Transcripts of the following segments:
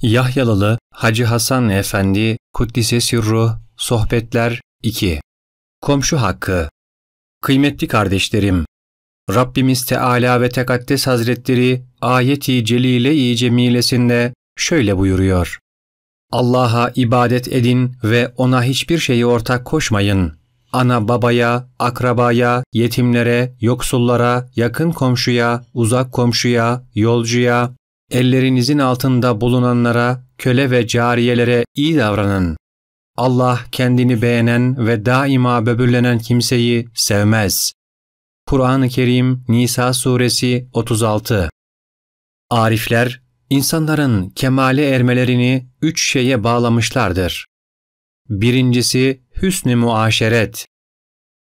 Yahyalılı Hacı Hasan Efendi Kuddise Sirruh Sohbetler 2. Komşu hakkı. Kıymetli kardeşlerim, Rabbimiz Teala ve Tekaddes Hazretleri ayet-i celile-i cemilesinde şöyle buyuruyor: Allah'a ibadet edin ve ona hiçbir şeyi ortak koşmayın. Ana babaya, akrabaya, yetimlere, yoksullara, yakın komşuya, uzak komşuya, yolcuya, ellerinizin altında bulunanlara, köle ve cariyelere iyi davranın. Allah kendini beğenen ve daima böbürlenen kimseyi sevmez. Kur'an-ı Kerim Nisa Suresi 36. Arifler, insanların kemale ermelerini 3 şeye bağlamışlardır. Birincisi hüsn-i muaşeret,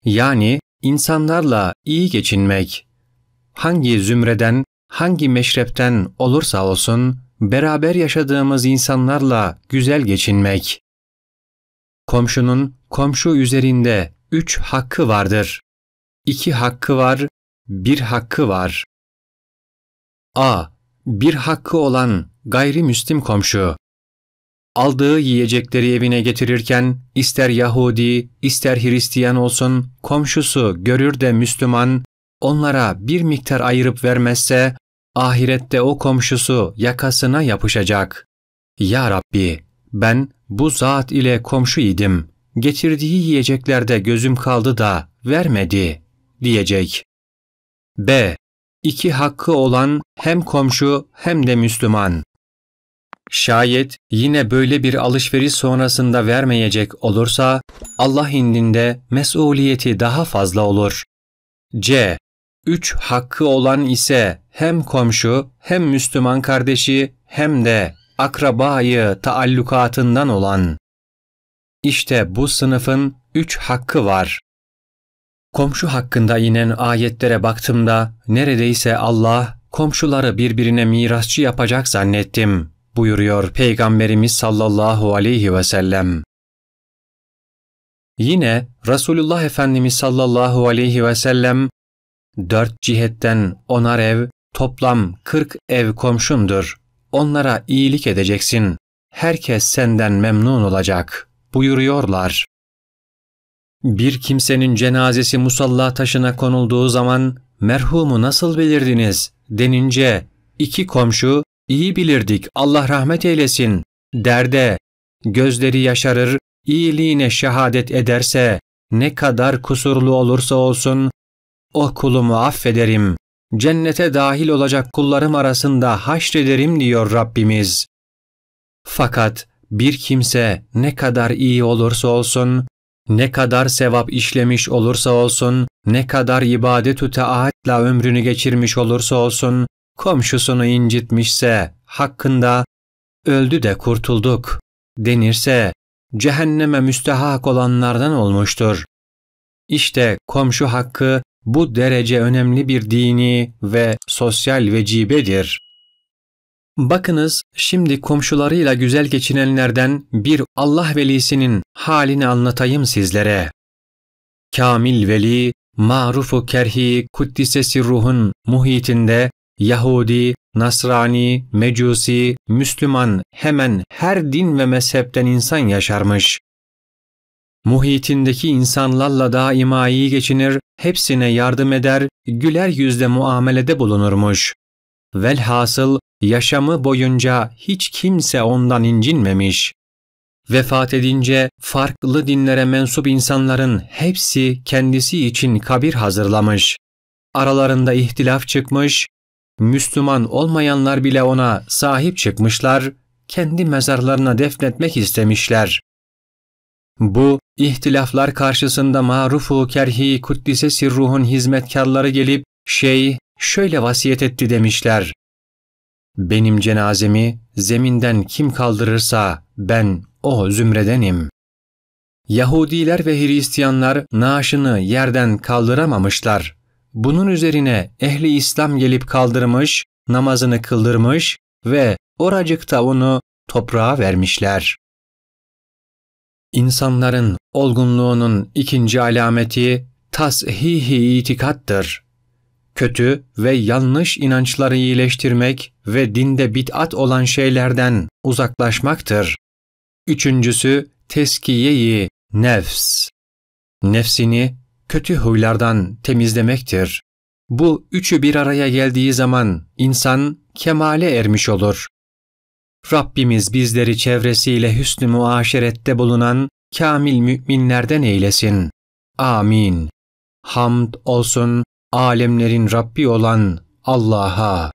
yani insanlarla iyi geçinmek. Hangi zümreden, hangi meşrepten olursa olsun, beraber yaşadığımız insanlarla güzel geçinmek. Komşunun komşu üzerinde 3 hakkı vardır. 2 hakkı var, 1 hakkı var. A. Bir hakkı olan gayrimüslim komşu. Aldığı yiyecekleri evine getirirken ister Yahudi, ister Hristiyan olsun, komşusu görür de Müslüman, onlara bir miktar ayırıp vermezse, ahirette o komşusu yakasına yapışacak. Ya Rabbi, ben bu zat ile komşu idim, getirdiği yiyeceklerde gözüm kaldı da vermedi, diyecek. B. 2 hakkı olan hem komşu hem de Müslüman. Şayet yine böyle bir alışveriş sonrasında vermeyecek olursa, Allah indinde mesuliyeti daha fazla olur. C. 3 hakkı olan ise hem komşu, hem Müslüman kardeşi, hem de akrabayı taallukatından olan. İşte bu sınıfın 3 hakkı var. Komşu hakkında inen ayetlere baktığımda neredeyse Allah komşuları birbirine mirasçı yapacak zannettim, buyuruyor Peygamberimiz sallallahu aleyhi ve sellem. Yine Resulullah Efendimiz sallallahu aleyhi ve sellem 4 cihetten 10'ar ev, toplam 40 ev komşundur. Onlara iyilik edeceksin. Herkes senden memnun olacak, buyuruyorlar. Bir kimsenin cenazesi musalla taşına konulduğu zaman merhumu nasıl bilirdiniz denince 2 komşu iyi bilirdik Allah rahmet eylesin der de gözleri yaşarır, iyiliğine şehadet ederse ne kadar kusurlu olursa olsun o kulumu affederim, cennete dahil olacak kullarım arasında haşrederim diyor Rabbimiz. Fakat bir kimse ne kadar iyi olursa olsun, ne kadar sevap işlemiş olursa olsun, ne kadar ibadet-ü taatla ömrünü geçirmiş olursa olsun, komşusunu incitmişse hakkında öldü de kurtulduk denirse cehenneme müstehak olanlardan olmuştur. İşte komşu hakkı bu derece önemli bir dini ve sosyal vecibedir. Bakınız, şimdi komşularıyla güzel geçinenlerden bir Allah velisinin halini anlatayım sizlere. Kamil veli, marufu kerhi kuddise sirruhun muhitinde Yahudi, Nasrani, Mecusi, Müslüman hemen her din ve mezhepten insan yaşarmış. Muhitindeki insanlarla daima iyi geçinir, hepsine yardım eder, güler yüzle muamelede bulunurmuş. Velhasıl yaşamı boyunca hiç kimse ondan incinmemiş. Vefat edince farklı dinlere mensup insanların hepsi kendisi için kabir hazırlamış. Aralarında ihtilaf çıkmış, Müslüman olmayanlar bile ona sahip çıkmışlar, kendi mezarlarına defnetmek istemişler. Bu ihtilaflar karşısında marufu kerhi kuddise sirruhun hizmetkarları gelip şöyle vasiyet etti demişler. Benim cenazemi zeminden kim kaldırırsa ben o zümredenim. Yahudiler ve Hristiyanlar naaşını yerden kaldıramamışlar. Bunun üzerine ehli İslam gelip kaldırmış, namazını kıldırmış ve oracıkta onu toprağa vermişler. İnsanların olgunluğunun 2. alameti tas-hihi itikattır. kötü ve yanlış inançları iyileştirmek ve dinde bid'at olan şeylerden uzaklaşmaktır. Üçüncüsü, teskiye-i nefs. Nefsini kötü huylardan temizlemektir. Bu üçü bir araya geldiği zaman insan kemale ermiş olur. Rabbimiz bizleri çevresiyle hüsnü muaşerette bulunan kamil müminlerden eylesin. Amin. Hamd olsun alemlerin Rabbi olan Allah'a.